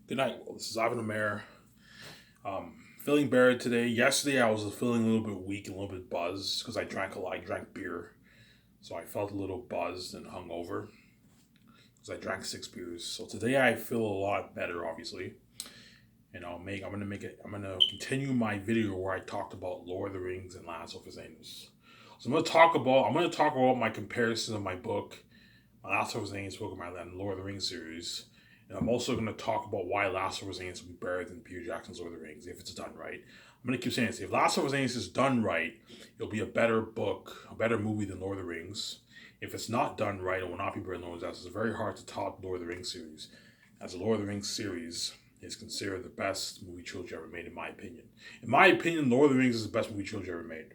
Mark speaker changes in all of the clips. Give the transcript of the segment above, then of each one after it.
Speaker 1: Good night. Well, this is Ivan Amer. Feeling better today. Yesterday, I was feeling a little bit weak and a little bit buzzed because I drank a lot. I drank beer, so I felt a little buzzed and hungover because I drank 6 beers. So today, I feel a lot better, obviously. And I'm gonna make it. I'm gonna continue my video where I talked about Lord of the Rings and Last of Us. So I'm gonna talk about my comparison of my book, my Last of Us book, and my Lord of the Rings series. And I'm also going to talk about why Last of Us will be better than Peter Jackson's Lord of the Rings if it's done right. I'm going to keep saying this. If Last of Us is done right, it'll be a better book, a better movie than Lord of the Rings. If it's not done right, it will not be better than Lord of the Rings. It's very hard to top Lord of the Rings series, as the Lord of the Rings series is considered the best movie trilogy ever made, in my opinion. In my opinion, Lord of the Rings is the best movie trilogy ever made.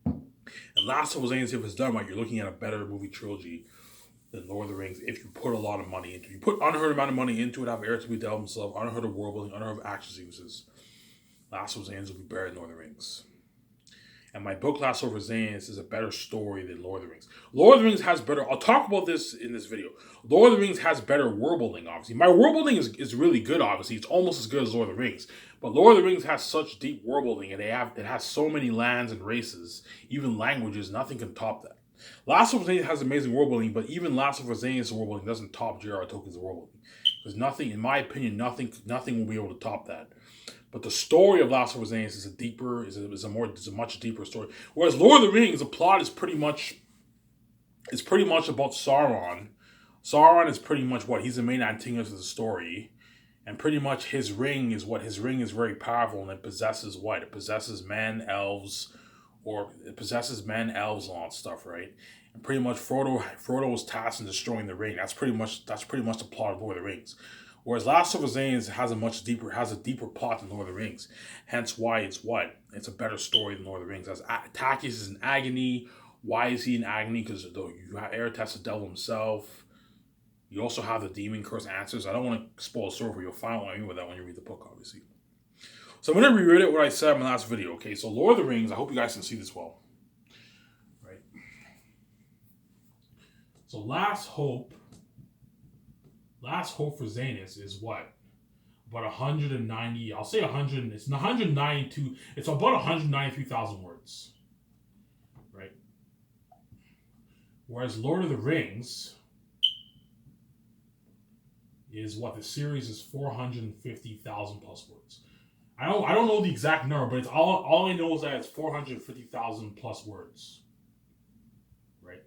Speaker 1: And Last of Us, if it's done right, you're looking at a better movie trilogy than Lord of the Rings if you put a lot of money into it. You put unheard amount of money into it, have Eric to be developed himself, unheard of world building, unheard of action sequences. Last of Us will be better than Lord of the Rings. And my book, Last of Us is a better story than Lord of the Rings. Lord of the Rings has better, I'll talk about this in this video. Lord of the Rings has better world building, obviously. My world building is really good, obviously. It's almost as good as Lord of the Rings. But Lord of the Rings has such deep world building, and it has so many lands and races, even languages, nothing can top that. Last of Us has amazing world building, but even Last of Us world building doesn't top J.R.R. Tolkien's world building. Because nothing, in my opinion, nothing will be able to top that. But the story of Last of Us is a much deeper story. Whereas Lord of the Rings, the plot is pretty much about Sauron. Sauron is pretty much what he's the main antagonist of the story, and pretty much his ring is very powerful, and it possesses what? It possesses men, elves, and all that stuff, right? And pretty much Frodo was tasked in destroying the ring. That's pretty much the plot of Lord of the Rings. Whereas Last of Us has a deeper plot than Lord of the Rings. Hence why it's a better story than Lord of the Rings. As Takis is in agony. Why is he in agony? Because you have Eric has the devil himself. You also have the demon curse answers. I don't want to spoil the story, but you'll find out with that when you read the book, obviously. So I'm going to reread it what I said in my last video. Okay, so Lord of the Rings, I hope you guys can see this well. Right. So last hope for Xanus is what? About 190, I'll say 100, it's 192, it's about 193,000 words. Right? Whereas Lord of the Rings is what? The series is 450,000 plus words. I don't know the exact number, but it's all I know is that it's 450,000 plus words. Right?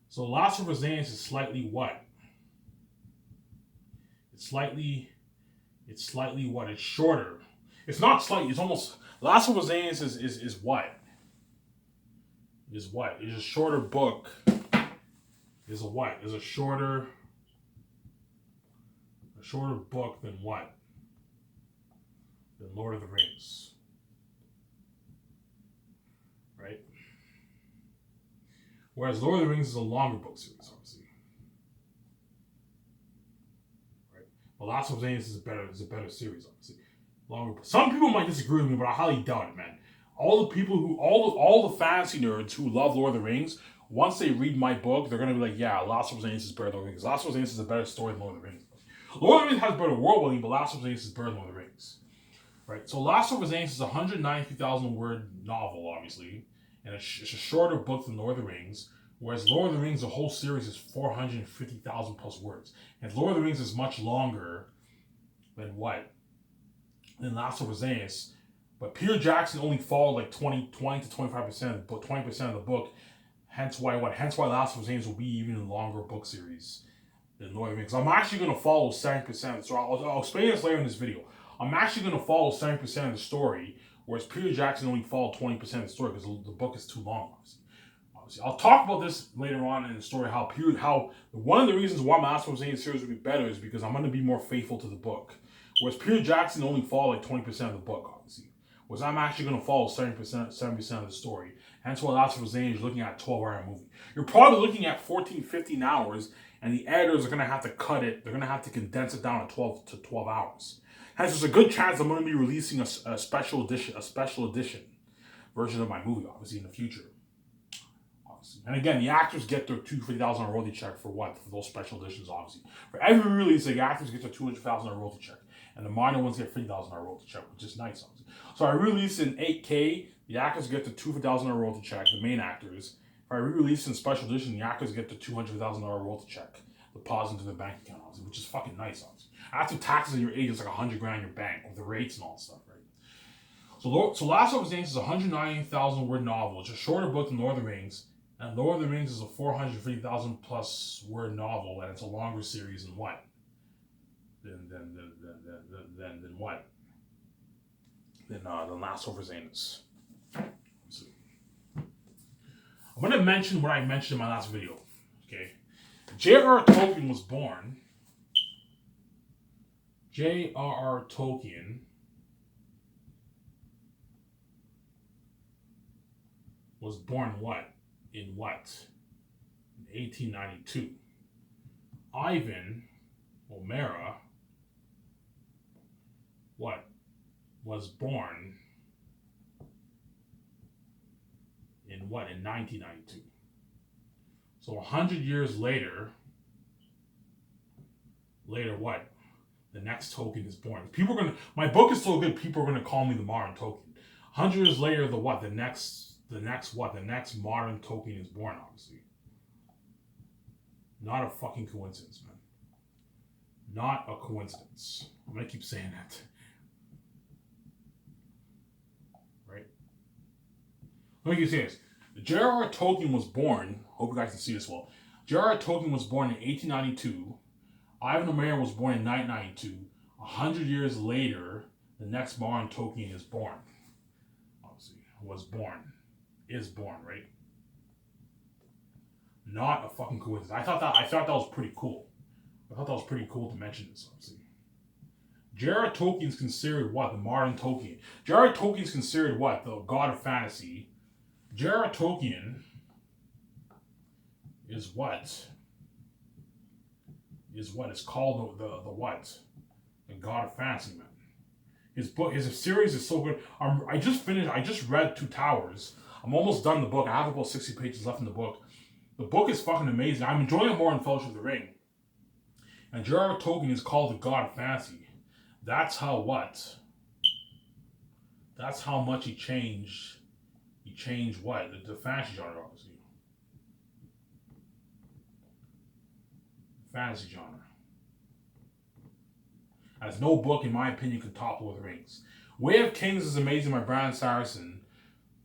Speaker 1: So Last of Us is slightly what? It's slightly what? It's shorter. It's not slightly, it's almost Last of Us is what? Is what? It's a shorter book. Is a what? Is a shorter book than what? Than Lord of the Rings. Right? Whereas Lord of the Rings is a longer book series, obviously. Right? But Last of Us is a better series, obviously. Longer. Some people might disagree with me, but I highly doubt it, man. All the fantasy nerds who love Lord of the Rings, once they read my book, they're gonna be like, yeah, Last of Us is better than Lord of the Rings. Last of Us is a better story than Lord of the Rings. Lord of the Rings has better world building, but Last of Us is better than Lord of the Rings. Right? So Last of Us is a 193,000 word novel, obviously, and it's a shorter book than Lord of the Rings. Whereas Lord of the Rings, the whole series is 450,000 plus words, and Lord of the Rings is much longer than what? Than Last of Us. But Peter Jackson only followed like 20 to 25%, but 20% of the book. Hence why Last of Us will be even a longer book series than Lord of the Rings. I'm actually going to follow 70%. So I'll explain this later in this video. I'm actually going to follow 70% of the story, whereas Peter Jackson only followed 20% of the story because the book is too long, obviously. I'll talk about this later on in the story, how one of the reasons why my Last of Us series will be better is because I'm going to be more faithful to the book. Whereas Peter Jackson only followed like 20% of the book, obviously. Whereas I'm actually going to follow 70% of the story. Hence why Last of Us is looking at a 12-hour movie. You're probably looking at 14, 15 hours, and the editors are going to have to cut it. They're going to have to condense it down to 12 hours. Hence, there's a good chance I'm going to be releasing a special edition version of my movie, obviously, in the future. And again, the actors get their $250,000 royalty check for what? For those special editions, obviously. For every release, the actors get their $200,000 royalty check, and the minor ones get $50,000 royalty check, which is nice, obviously. So I release in 8K, the actors get the $200,000 royalty check, the main actors. If I re-release in special edition, the actors get the $200,000 royalty check, deposit into the bank account, obviously, which is fucking nice, obviously. After taxes on your age, it's like $100,000 in your bank with the rates and all that stuff, right? So Last of Us Dance is a 190,000 word novel. It's a shorter book than Lord of the Rings. And Lord of the Rings is a 450,000 plus word novel, and it's a longer series than what? Than what? Than Last of Us Dance. I'm going to mention what I mentioned in my last video. Okay. J.R.R. Tolkien was born. J.R.R. Tolkien was born what? In what? In 1892. Ivan O'Mara, what? Was born in what? In 1992. So 100 years later what? The next Tolkien is born. People are gonna. My book is so good. People are gonna call me the modern Tolkien. 100 years later, the what? The next what? The next modern Tolkien is born. Obviously, not a fucking coincidence, man. Not a coincidence. I'm gonna keep saying that. Right? Let me keep saying this. J.R.R. Tolkien was born. Hope you guys can see this well. J.R.R. Tolkien was born in 1892. Ivan O'Mara was born in 1992. 100 years later, the next modern Tolkien is born. Obviously, was born. Is born, right? Not a fucking coincidence. I thought that was pretty cool. I thought that was pretty cool to mention this, obviously. J.R.R. Tolkien's considered what? The modern Tolkien. J.R.R. Tolkien's considered what? The god of fantasy. J.R.R. Tolkien is what? Is what? It's called the what? The god of fantasy, man. His series is so good. I just read Two Towers. I'm almost done the book. I have about 60 pages left in the book. The book is fucking amazing. I'm enjoying it more in Fellowship of the Ring. And J.R.R. Tolkien is called the god of fantasy. That's how what? That's how much he changed. He changed what? The fantasy genre, obviously. Fantasy genre. As no book, in my opinion, can top Lord of the Rings. Way of Kings is amazing by Brandon Sanderson.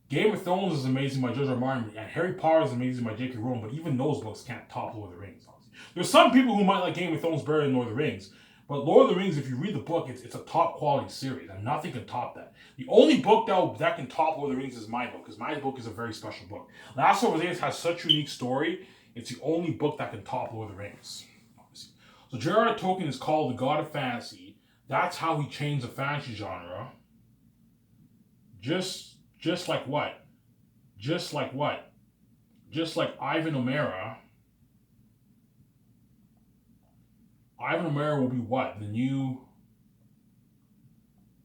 Speaker 1: Game of Thrones is amazing by George R. R. Martin. And Harry Potter is amazing by J.K. Rowling. But even those books can't top Lord of the Rings. Obviously. There's some people who might like Game of Thrones better than Lord of the Rings. But Lord of the Rings, if you read the book, it's a top quality series. And nothing can top that. The only book that can top Lord of the Rings is my book. Because my book is a very special book. Last of Us has such a unique story. It's the only book that can top Lord of the Rings. Obviously. So J.R.R. Tolkien is called the god of fantasy. That's how he changed the fantasy genre. Just like what? Just like what? Just like Ivan O'Mara. Ivan O'Mara will be what? The new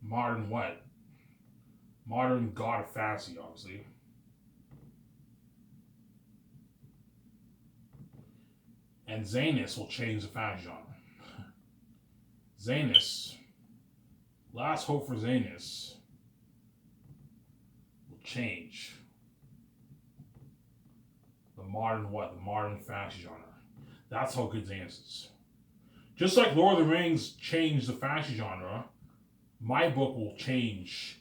Speaker 1: modern what? Modern god of fantasy, obviously. And xanus will change the fantasy genre. xanus. Last hope for xanus will change the modern what? The modern fantasy genre. That's how good xanus is. Just like Lord of the Rings changed the fantasy genre, my book will change.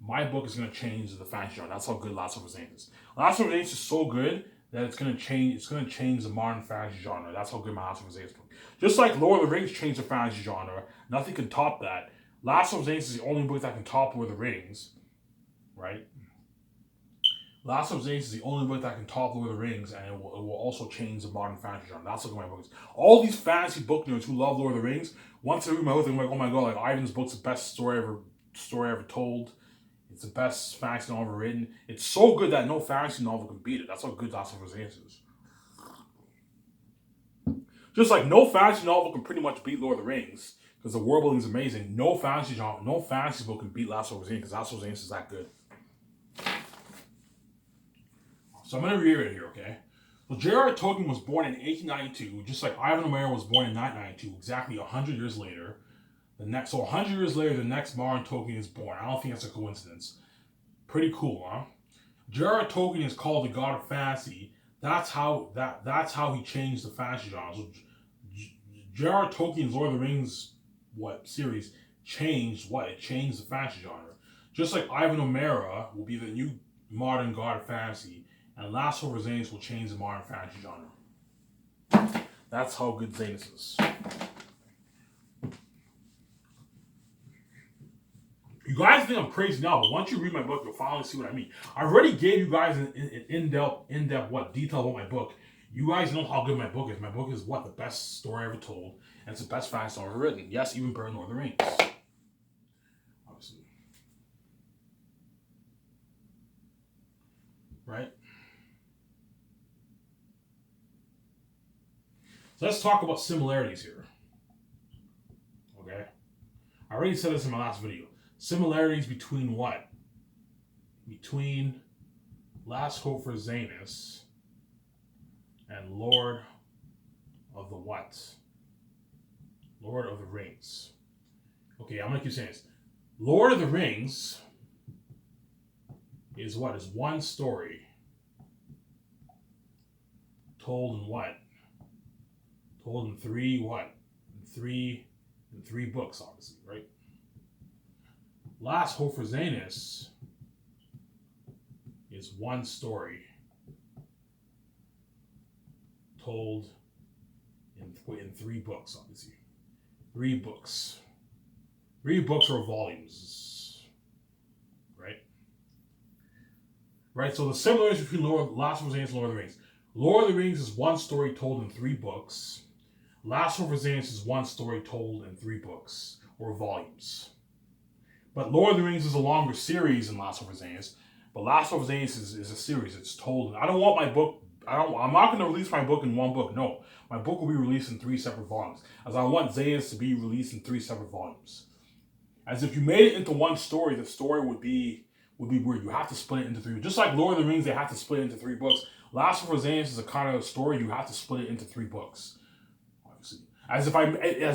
Speaker 1: My book is going to change the fantasy genre. That's how good Last of Us is. Last of Us is so good that it's going to change. It's going to change the modern fantasy genre. That's how good my Last of Us book. Just like Lord of the Rings changed the fantasy genre, nothing can top that. Last of Us is the only book that can top Lord of the Rings, right? Last of Us is the only book that can top Lord of the Rings, and it will also change the modern fantasy genre. That's what my book is. All these fantasy book nerds who love Lord of the Rings, once they read my book, they're like, oh my god, like Ivan's book's the best story ever told. It's the best fantasy novel ever written. It's so good that no fantasy novel can beat it. That's how good Last of Us is. Just like no fantasy novel can pretty much beat Lord of the Rings, because the world building is amazing. No fantasy book can beat Last of Us because Last of Us is that good. So I'm going to read it here, okay? So J.R.R. Tolkien was born in 1892, just like Ivan O'Meara was born in 1992, exactly 100 years later. 100 years later, the next modern Tolkien is born. I don't think that's a coincidence. Pretty cool, huh? J.R.R. Tolkien is called the god of fantasy. That's how he changed the fantasy genre. So J.R.R. Tolkien's Lord of the Rings series changed what? It changed the fantasy genre. Just like Ivan O'Meara will be the new modern god of fantasy, and Last Hope for Xanus will change the modern fantasy genre. That's how good Xanus is. You guys think I'm crazy now, but once you read my book, you'll finally see what I mean. I already gave you guys an in-depth detail about my book. You guys know how good my book is. My book is the best story ever told, and it's the best fantasy story ever written. Yes, even better than Lord of the Rings. Obviously. Right? So let's talk about similarities here. Okay? I already said this in my last video. Similarities between what? Between Last Hope for Xanus and Lord of the what? Lord of the Rings. Okay, I'm going to keep saying this. Lord of the Rings is what? Is one story told in what? Told in three what? In three books, obviously, right? Last Hope for Xanus is one story told in three books, obviously. Three books. 3 books or volumes. Right? Right, so the similarities between Last Hope for Xanus and Lord of the Rings. Lord of the Rings is one story told in 3 books. Last Hope for Xanus is one story told in 3 books or volumes. But Lord of the Rings is a longer series than Last Hope for Xanus. But Last Hope for Xanus is a series. It's told. I don't want my book. I'm not going to release my book in one book. No, my book will be released in 3 separate volumes. As I want Xanus to be released in 3 separate volumes. As if you made it into one story, the story would be weird. You have to split it into 3. Just like Lord of the Rings, they have to split it into 3 books. Last Hope for Xanus is a kind of story you have to split it into 3 books. Obviously, as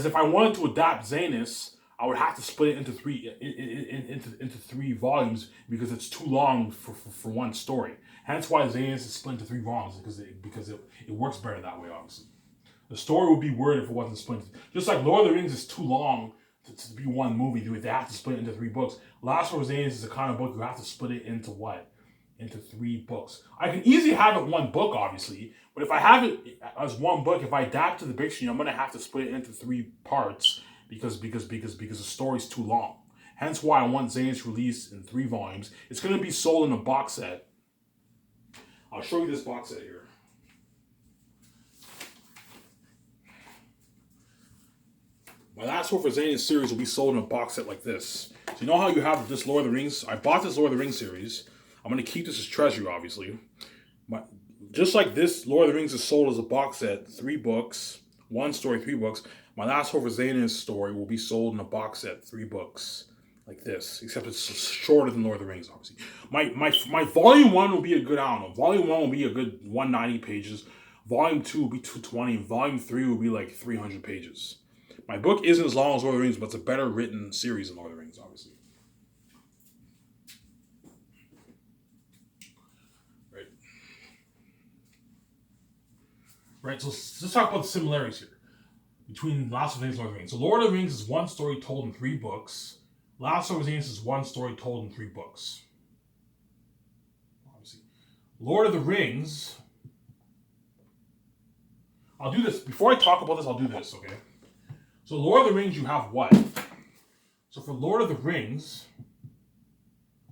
Speaker 1: if I wanted to adapt Xanus, I would have to split it into 3 volumes because it's too long for one story. Hence why Xanus is split into 3 volumes because it works better that way. Obviously, the story would be weird if it wasn't split. Just like Lord of the Rings is too long to be one movie, they have to split it into 3 books. Last Hope for Xanus is the kind of book you have to split it into what? Into 3 books. I can easily have it one book, obviously, but if I have it as one book, if I adapt to the dictionary, I'm gonna have to split it into 3 parts because the story's too long. Hence why I want Xanus released in 3 volumes. It's gonna be sold in a box set. I'll show you this box set here. My Last Hope for Xanus series will be sold in a box set like this. So you know how you have this Lord of the Rings? I bought this Lord of the Rings series. I'm going to keep this as treasure, obviously. Just like this, Lord of the Rings is sold as a box set, 3 books, 1 story, 3 books. My Last Hope for Xanus story will be sold in a box set, 3 books, like this. Except it's shorter than Lord of the Rings, obviously. My volume 1 will be a good, I don't know, volume 1 will be a good 190 pages. Volume 2 will be 220. And volume 3 will be like 300 pages. My book isn't as long as Lord of the Rings, but it's a better written series than Lord of the Rings, obviously. Right, so let's talk about the similarities here between Last Hope for Xanus and Lord of the Rings. So Lord of the Rings is one story told in 3 books. Last Hope for Xanus is one story told in 3 books. Obviously. Lord of the Rings... I'll do this. Before I talk about this, I'll do this, okay? So Lord of the Rings, you have what? So for Lord of the Rings,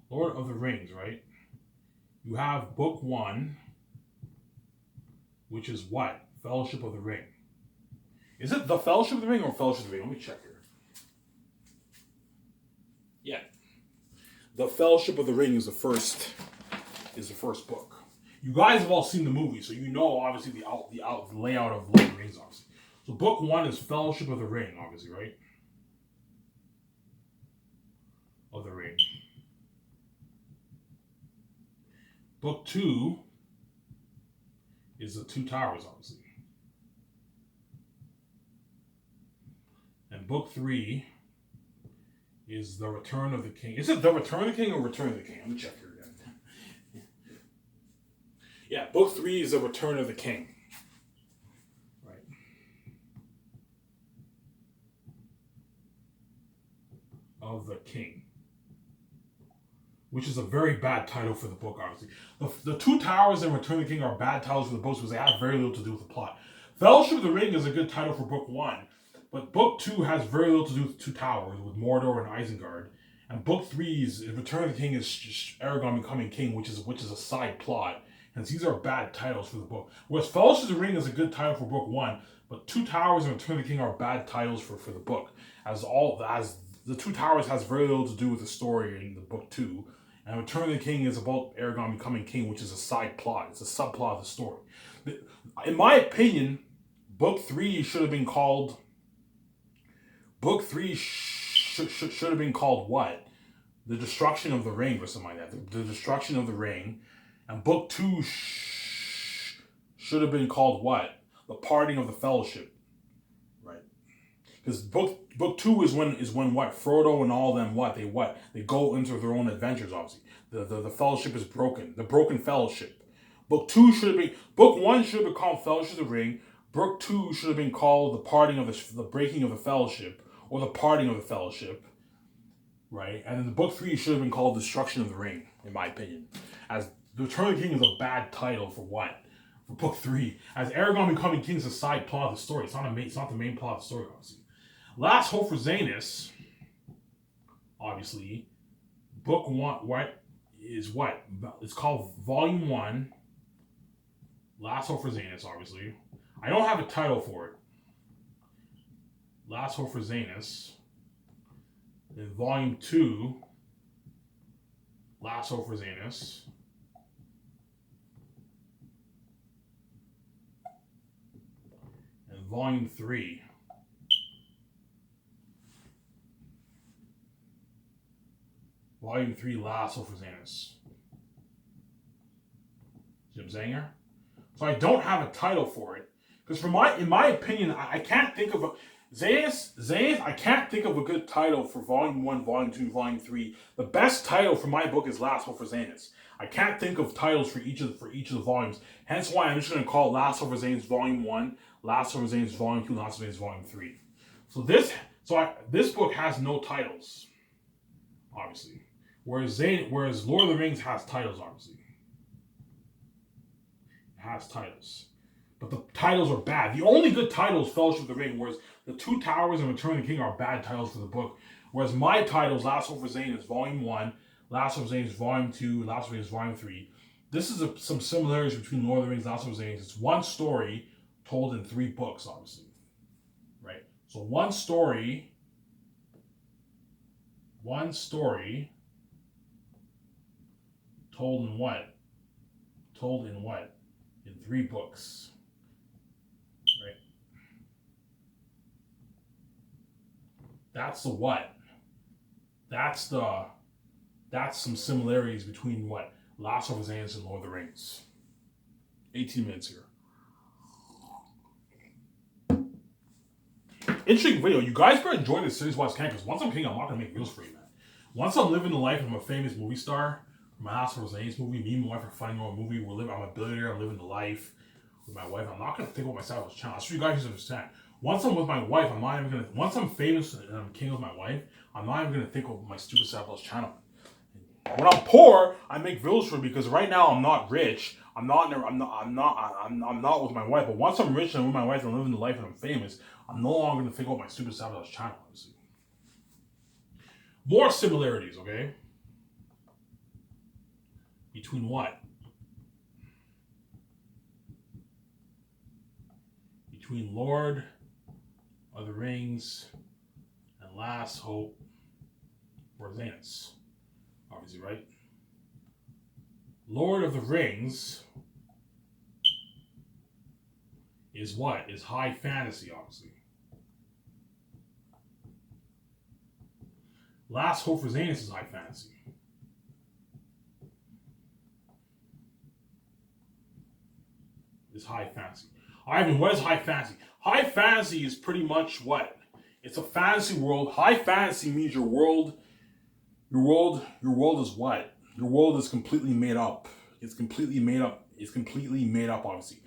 Speaker 1: right? You have book 1, which is what? Fellowship of the Ring. Is it the Fellowship of the Ring or Fellowship of the Ring? Let me check here. Yeah. The Fellowship of the Ring is the first book. You guys have all seen the movie, so you know obviously the layout of Lord of the Rings, obviously. So book 1 is Fellowship of the Ring, obviously, right? Of the Ring. Book 2 is the Two Towers, obviously. And book 3 is the Return of the King. Is it the Return of the King or Return of the King? Let me check here again. Yeah, book 3 is the Return of the King. Right. Of the King. Which is a very bad title for the book, obviously. The Two Towers and Return of the King are bad titles for the books because they have very little to do with the plot. Fellowship of the Ring is a good title for book 1, but book 2 has very little to do with Two Towers, with Mordor and Isengard. And book 3's Return of the King is just Aragorn becoming king, which is a side plot. And these are bad titles for the book. Whereas Fellowship of the Ring is a good title for book 1, but Two Towers and Return of the King are bad titles for the book. As the Two Towers has very little to do with the story in the book 2. And Return of the King is about Aragorn becoming king, which is a side plot. It's a subplot of the story. In my opinion, book 3 should have been called... Book 3 should have been called what? The Destruction of the Ring or something like that. The Destruction of the Ring. And book 2 should have been called what? The Parting of the Fellowship. Right? Because book 2 is when what? Frodo and all them they go into their own adventures, obviously. The fellowship is broken. The broken fellowship. Book 1 should have been called Fellowship of the Ring. Book 2 should have been called the Breaking of the Fellowship, or the Parting of the Fellowship. Right? And then the book 3 should have been called Destruction of the Ring, in my opinion. As the Return of the King is a bad title for what? For book 3. As Aragorn becoming king is a side plot of the story. It's not the main plot of the story, obviously. Last Hope for Xanus, obviously, book 1, what? It's called Volume 1, Last Hope for Xanus, obviously. I don't have a title for it. Last Hope for Xanus. In Volume 2, Last Hope for Xanus. And Volume 3. Volume 3, Last Hope for Xanus. See what I'm saying here? So I don't have a title for it. Because in my opinion, I can't think of a... Xanus, I can't think of a good title for Volume 1, Volume 2, Volume 3. The best title for my book is Last Hope for Xanus. I can't think of titles for each of the volumes. Hence why I'm just going to call it Last Hope for Xanus Volume 1, Last Hope for Xanus Volume 2, Last Hope for Xanus Volume 3. So this book has no titles, obviously. Whereas Lord of the Rings has titles, obviously. It has titles. But the titles are bad. The only good title is Fellowship of the Ring, whereas the Two Towers and Return of the King are bad titles for the book. Whereas my titles, Last Hope for Xanus Volume 1, Last Hope for Xanus Volume 2, Last Hope for Xanus Volume 3. This is some similarities between Lord of the Rings and Last Hope for Xanus. It's one story told in 3 books, obviously. Right? So one story told in what? In 3 books. Right? That's the what? That's some similarities between what? Last Hope for Xanus and Lord of the Rings. 18 minutes here. Interesting video. You guys better enjoy this series while I can, because once I'm king, I'm not going to make reels for you, man. Once I'm living the life of a famous movie star, my Last Hope for Xanus movie, me and my wife are finding a movie. I'm a billionaire. I'm living the life with my wife. I'm not going to think about myself as a channel. That's what you guys understand. Once I'm with my wife, I'm not even going to... Once I'm famous and I'm king with my wife, I'm not even going to think of my stupid self as channel. When I'm poor, I make videos for it because right now I'm not rich. I'm not with my wife. But once I'm rich and with my wife and living the life and I'm famous, I'm no longer going to think about my stupid self as channel. Obviously. More similarities, okay? Between what? Between Lord of the Rings and Last Hope for Xanus. Obviously, right? Lord of the Rings is what? Is high fantasy, obviously. Last Hope for Xanus is high fantasy. is high fantasy. Ivan, what is high fantasy? High fantasy is pretty much what? It's a fantasy world. High fantasy means your world is what? Your world is completely made up. It's completely made up. It's completely made up, obviously.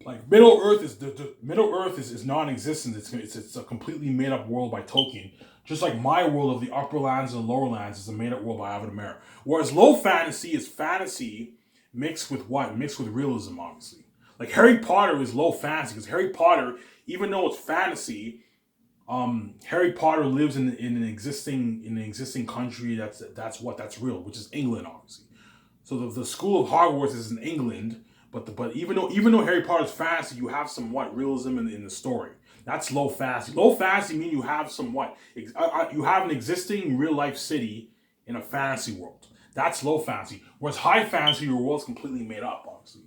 Speaker 1: Like Middle Earth is Middle Earth is non-existent. It's a completely made up world by Tolkien. Just like my world of the upper lands and lower lands is a made up world by Ivan Amir. Whereas low fantasy is fantasy mixed with what? Mixed with realism, obviously. Like Harry Potter is low fantasy because Harry Potter, even though it's fantasy, Harry Potter lives in an existing country that's real, which is England, obviously. So the school of Hogwarts is in England, but even though Harry Potter's fantasy, you have somewhat realism in the story. That's low fantasy. Low fantasy means you have somewhat you have an existing real life city in a fantasy world. That's low fantasy. Whereas high fantasy, your world's completely made up, obviously.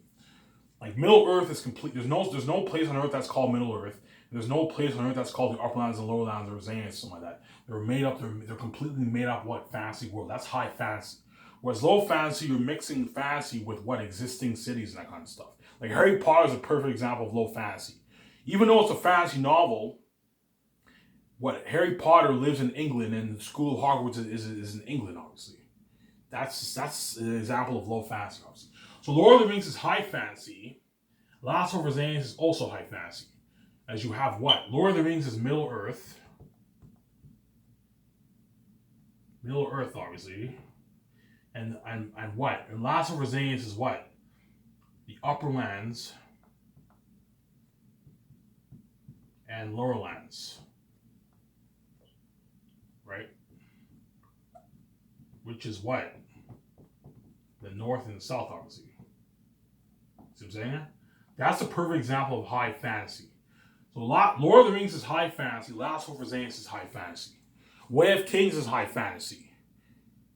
Speaker 1: Like Middle Earth is complete. There's no place on Earth that's called Middle Earth. There's no place on Earth that's called the Upper Lands and Lower Lands or Xanus, something like that. They're made up. They're completely made up. What fantasy world? That's high fantasy. Whereas low fantasy, you're mixing fantasy with what existing cities and that kind of stuff. Like Harry Potter is a perfect example of low fantasy. Even though it's a fantasy novel, what Harry Potter lives in England and the school of Hogwarts is in England, obviously. That's an example of low fantasy, obviously. So Lord of the Rings is high fantasy. Last of Us is also high fantasy. As you have what? Lord of the Rings is Middle Earth. Middle Earth, obviously. And what? And Last of Us is what? The Upper Lands and Lower Lands. Right? Which is what? The North and the South, obviously. See what I'm saying? That's a perfect example of high fantasy. So Lord of the Rings is high fantasy. Last of Us is high fantasy. Way of Kings is high fantasy.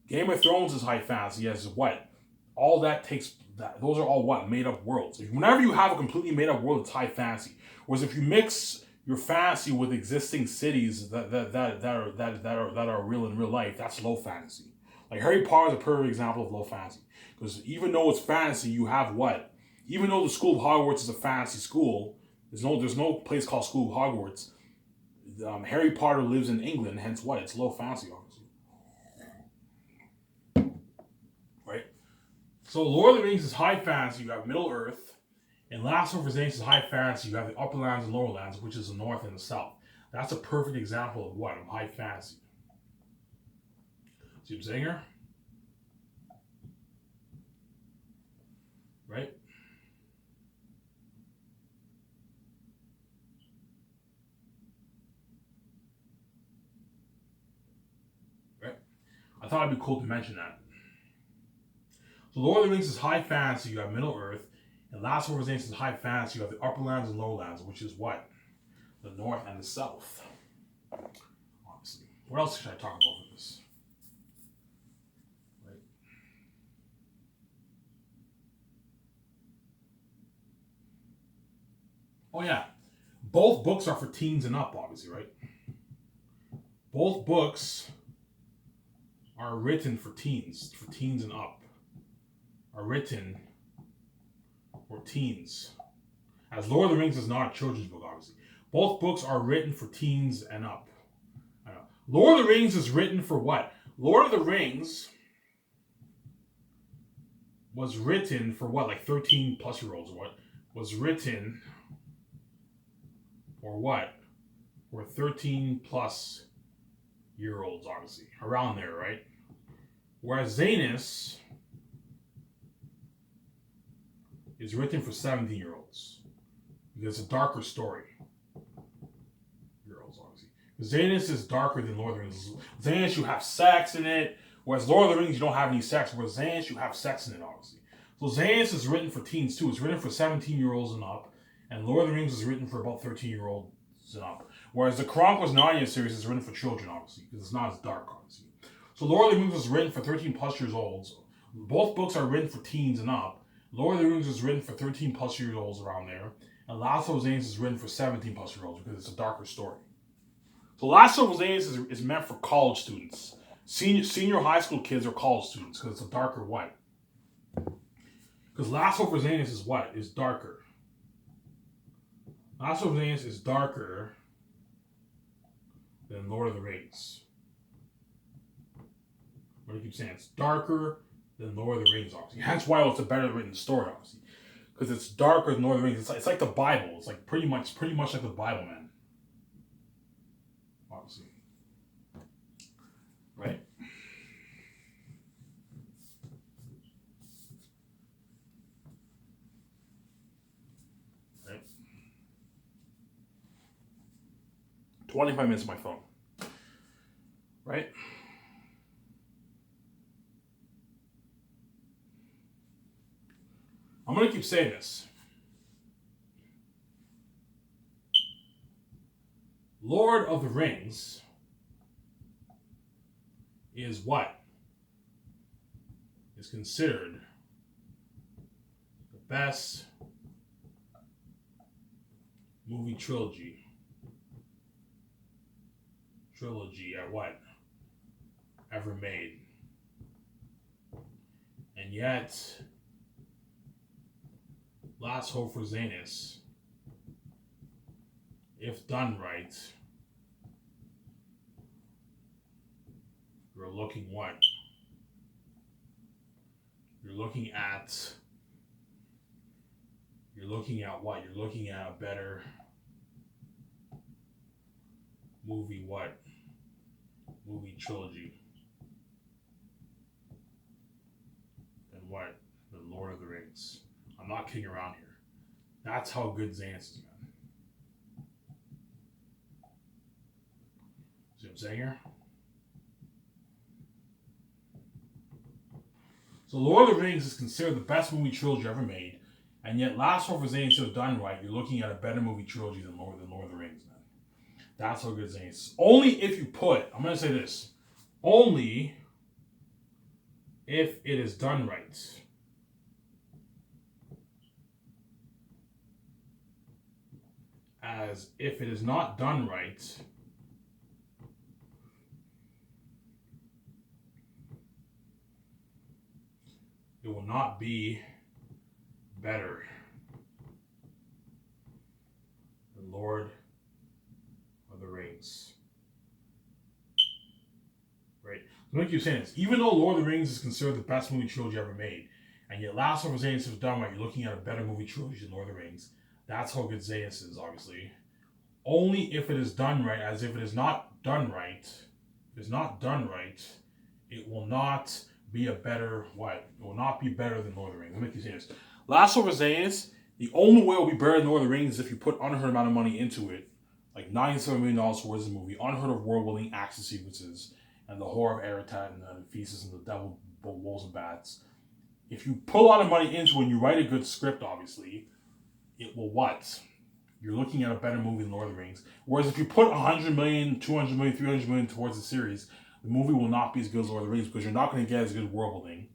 Speaker 1: Game of Thrones is high fantasy. As what? All that takes that. Those are all what? Made up worlds. Whenever you have a completely made up world, it's high fantasy. Whereas if you mix your fantasy with existing cities that are real in real life, that's low fantasy. Like Harry Potter is a perfect example of low fantasy. Because even though it's fantasy, you have what? Even though the school of Hogwarts is a fantasy school, there's no place called School of Hogwarts. Harry Potter lives in England, hence what? It's low fantasy, obviously. Right? So Lord of the Rings is high fantasy, you have Middle Earth. And Last of Us is high fantasy, you have the Upper Lands and Lower Lands, which is the North and the South. That's a perfect example of what? Of high fantasy. See what I'm saying here? Right? Right? I thought it'd be cool to mention that. So Lord of the Rings is high fantasy, you have Middle Earth. And Last of Us is high fantasy, you have the Upper Lands and Lower Lands, which is what? The North and the South. Obviously. What else should I talk about for this? Right. Oh yeah. Both books are for teens and up, obviously, right? Both books are written for teens and up. Are written for teens. As Lord of the Rings is not a children's book, obviously. Both books are written for teens and up. Lord of the Rings is written for what? Lord of the Rings was written for what? Like 13 plus year olds or what? Was written for what? For 13 plus year olds, obviously. Around there, right? Whereas Xanus is written for 17-year-olds. Because it's a darker story. Girls, obviously. Xanus is darker than Lord of the Rings. Xanus, you have sex in it. Whereas Lord of the Rings, you don't have any sex. Whereas Xanus, you have sex in it, obviously. So Xanus is written for teens, too. It's written for 17-year-olds and up. And Lord of the Rings is written for about 13-year-olds and up. Whereas the Chronicles of Narnia series is written for children, obviously. Because it's not as dark, obviously. So Lord of the Rings was written for 13 plus years old. Both books are written for teens and up. Lord of the Rings is written for 13 plus year olds around there. And Last of Us is written for 17 plus year olds because it's a darker story. So Last of Us is meant for college students. Senior high school kids are college students because it's a darker what? Because Last of Us is what? Is darker. Last of Us is darker than Lord of the Rings. What do you keep saying? It's darker than Lord of the Rings, obviously. That's why it's a better written story, obviously. Because it's darker than Lord of the Rings. It's like the Bible. It's like pretty much like the Bible, man. Obviously. Right? Right? 25 minutes on my phone. Right? I'm going to keep saying this. Lord of the Rings is what is considered the best movie trilogy at what ever made. And yet, Last Hope for Xanus, if done right, you're looking what? You're looking at what? You're looking at a better movie what? Movie trilogy than what? The Lord of the Rings. I'm not kidding around here. That's how good Xanus is, man. See what I'm saying here? So Lord of the Rings is considered the best movie trilogy ever made, and yet Last Hope for Xanus, if done right, you're looking at a better movie trilogy than Lord of the Rings, man. That's how good Xanus is. Only if you put, I'm going to say this, only if it is done right. As if it is not done right, it will not be better than Lord of the Rings. Right? So like you're saying this, even though Lord of the Rings is considered the best movie trilogy ever made, and yet Last of Us is done right, you're looking at a better movie trilogy than Lord of the Rings. That's how good Xanus is, obviously. Only if it is done right, as if it is not done right, it will not be a better what? It will not be better than Lord of the Rings. Let me make you say this. Last of Us, the only way it will be better than Lord of the Rings is if you put unheard amount of money into it, like $97 million towards this movie, unheard of world-building action sequences, and the horror of Eretat and the feces and the devil wolves and bats. If you put a lot of money into it and you write a good script, obviously, it will what? You're looking at a better movie than Lord of the Rings. Whereas if you put 100 million, 200 million, 300 million towards the series, the movie will not be as good as Lord of the Rings because you're not going to get as good world building.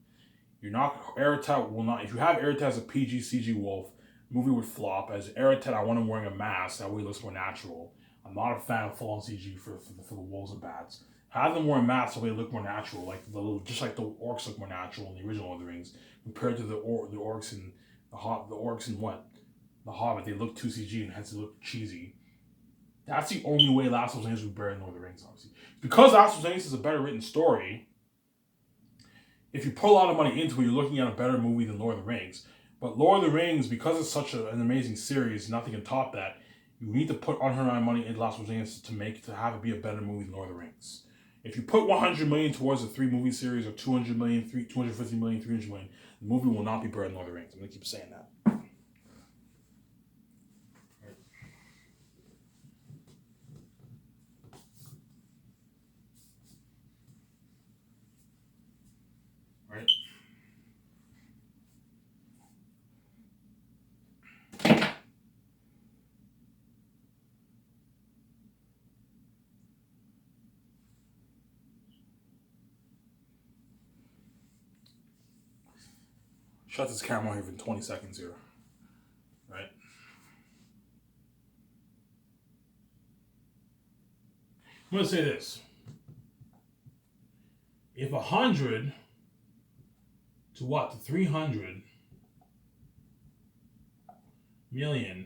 Speaker 1: Eretat will not, if you have Eretat as a PG CG wolf, the movie would flop. As Eretat, I want him wearing a mask, that way it looks more natural. I'm not a fan of full-on CG for the wolves and bats. Have them wear masks so they look more natural, just like the orcs look more natural in the original Lord of the Rings, compared to the orcs and the orcs and what? The Hobbit, they look too CG and hence they look cheesy. That's the only way Last of Us would be better than Lord of the Rings, obviously. Because Last of Us is a better written story, if you put a lot of money into it, you're looking at a better movie than Lord of the Rings. But Lord of the Rings, because it's such an amazing series, nothing can top that. You need to put unheard amount of money into Last of Us to have it be a better movie than Lord of the Rings. If you put 100 million towards a 3-movie series, or 200 million, 250 million, 300 million, the movie will not be better than Lord of the Rings. I'm going to keep saying that. Right? Shut this camera here for 20 seconds here. Right? I'm going to say this. If 100 to what? To 300 million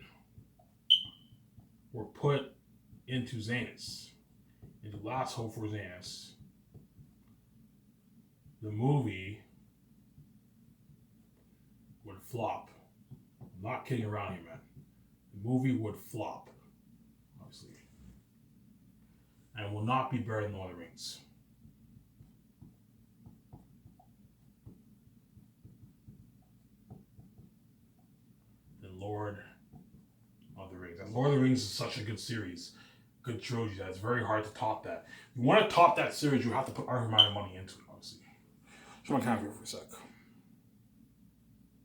Speaker 1: were put into xanus, into Last Hope for Xanus, the movie would flop. I'm not kidding around here, man. The movie would flop, obviously, and will not be better than Lord of the Rings. Lord of the Rings. And Lord of the Rings is such a good series, good trilogy that it's very hard to top that. If you want to top that series, you have to put Unlimited money into it, obviously. Just want to count here for a sec.